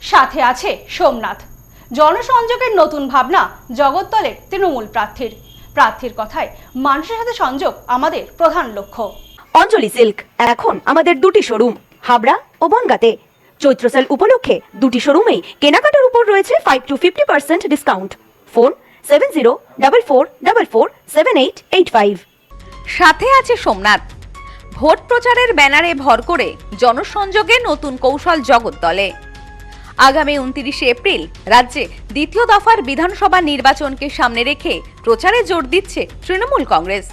সাথে আছে সোমনাথ। জনসংযোগের নতুন ভাবনা জগদ্দলের তৃণমূল প্রার্থীর কথায় মানুষের সাথে সংযোগ আমাদের প্রধান লক্ষ্য। অঞ্জলি সিল্ক এখন আমাদের দুটি শোরুম হাবড়া ও বনগাঁতে। চৈত্র সেল উপলক্ষে দুটি শোরুমেই কেনাকাটার উপর রয়েছে 5 to 50% ডিসকাউন্ট। ফোন 7044447885। সাথে আছে সোমনাথ। ভোট প্রচারের ব্যানারে ভর করে জনসংযোগে নতুন কৌশল জগদ্দলে। আগামী 29 এপ্রিল রাজ্যে দ্বিতীয় দফার বিধানসভা নির্বাচনকে সামনে রেখে প্রচারে জোর দিচ্ছে তৃণমূল কংগ্রেস।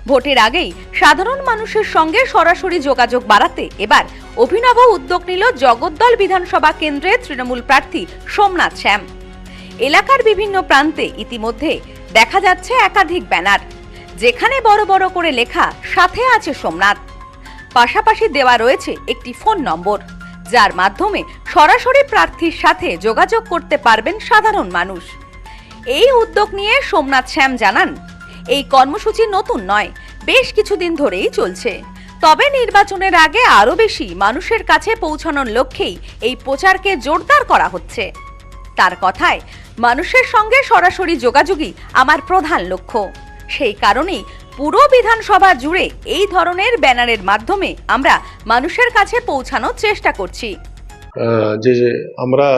ভোটের আগেই সাধারণ মানুষের সঙ্গে সরাসরি যোগাযোগ বাড়াতে এবার অভিনব উদ্যোগ নিল জগদ্দল বিধানসভা কেন্দ্রের তৃণমূল প্রার্থী সোমনাথ শ্যাম। এলাকার বিভিন্ন প্রান্তে ইতিমধ্যে দেখা যাচ্ছে একাধিক ব্যানার, যেখানে বড় বড় করে লেখা সাথে আছে সোমনাথ। পাশাপাশি দেওয়া রয়েছে একটি ফোন নম্বর, যার মাধ্যমে সরাসরি প্রার্থীর সাথে যোগাযোগ করতে পারবেন সাধারণ মানুষ। এই উদ্যোগ নিয়ে সোমনাথ শ্যাম জানান, এই কর্মসূচি নতুন নয়, বেশ কিছুদিন ধরেই চলছে। তবে নির্বাচনের আগে আরো বেশি মানুষের কাছে পৌঁছানোর লক্ষ্যেই এই প্রচারকে জোরদার করা হচ্ছে। তার কথায়, মানুষের সঙ্গে সরাসরি যোগাযোগই আমার প্রধান লক্ষ্য। সেই কারণেই পুরো বিধানসভা জুড়ে এই ধরনের ব্যানারের মাধ্যমে আমরা মানুষের কাছে পৌঁছানোর চেষ্টা করছি। যে আমরা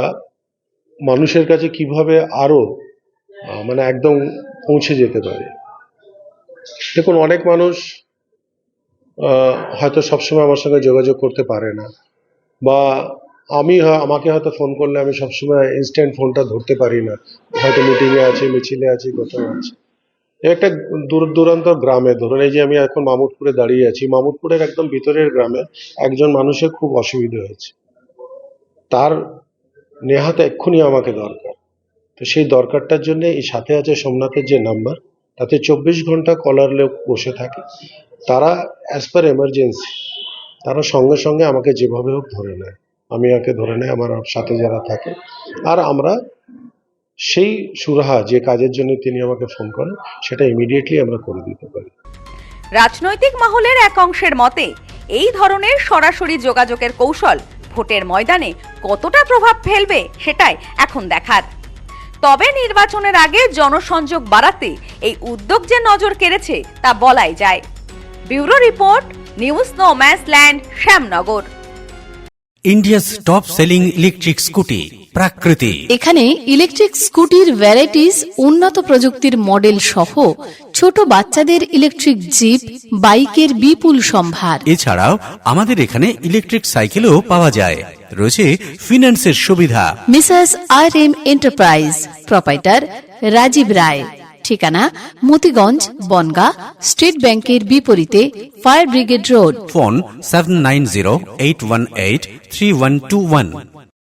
মানুষের কাছে কিভাবে আরো একদম পৌঁছে যেতে পারি। দেখুন, অনেক মানুষ হয়তো সবসময় আমার সঙ্গে যোগাযোগ করতে পারে না, বা আমাকে হয়তো ফোন করলে আমি সবসময় ইনস্ট্যান্ট ফোনটা ধরতে পারি না, হয়তো মিটিংয়ে আছি, মিছিলে আছি, কোথাও আছি। একটা দূর দূরান্ত গ্রামে, ধরুন এই যে আমি এখন মামুদপুরে দাঁড়িয়ে আছি, মামুদপুরের একদম ভিতরের গ্রামে একজন মানুষের খুব অসুবিধা হয়েছে, তার নেহাত এক্ষুনি আমাকে দরকার। তো সেই দরকারটার জন্য এই সাথে আছে সোমনাথের যে নাম্বার, তাতে 24 ঘন্টা কলার লোক বসে থাকে। তারা অ্যাজ পার এমার্জেন্সি তারা সঙ্গে সঙ্গে আমাকে যেভাবে হোক ধরে নেয়, আমি ওকে ধরে নেয় আমার সাথে যারা থাকে, আর আমরা সেই সুরাহা যে কাজের জন্য তিনি আমাকে ফোন করেন সেটা ইমিডিয়েটলি আমরা করে দিতে পারি। রাজনৈতিক মহলের এক অংশের মতে এই ধরনের সরাসরি যোগাযোগের কৌশল ভোটের ময়দানে কতটা প্রভাব ফেলবে সেটাই এখন দেখার। তবে নির্বাচনের আগে জনসংযোগ বাড়াতে এই উদ্যোগ যে নজর কেড়েছে তা বলাই যায়। Bureau report, news no man's land, Shyamnagar. India's top selling electric scooty Prakriti. এখানে ইলেকট্রিক স্কুটির ভ্যারাইটিস, উন্নত প্রযুক্তির মডেল সহ ছোট বাচ্চাদের ইলেকট্রিক জিপ, বাইকের বিপুল সম্ভার। এছাড়াও আমাদের এখানে ইলেকট্রিক সাইকেলও পাওয়া যায়। রয়েছে ফিন্যান্সের সুবিধা। Mrs RM enterprise, proprietor Rajib Roy. ঠিকানা মতিগঞ্জ, বনগাঁ, স্টেট ব্যাংকের বিপরীতে, ফায়ার ব্রিগেড রোড। ফোন 7908183121।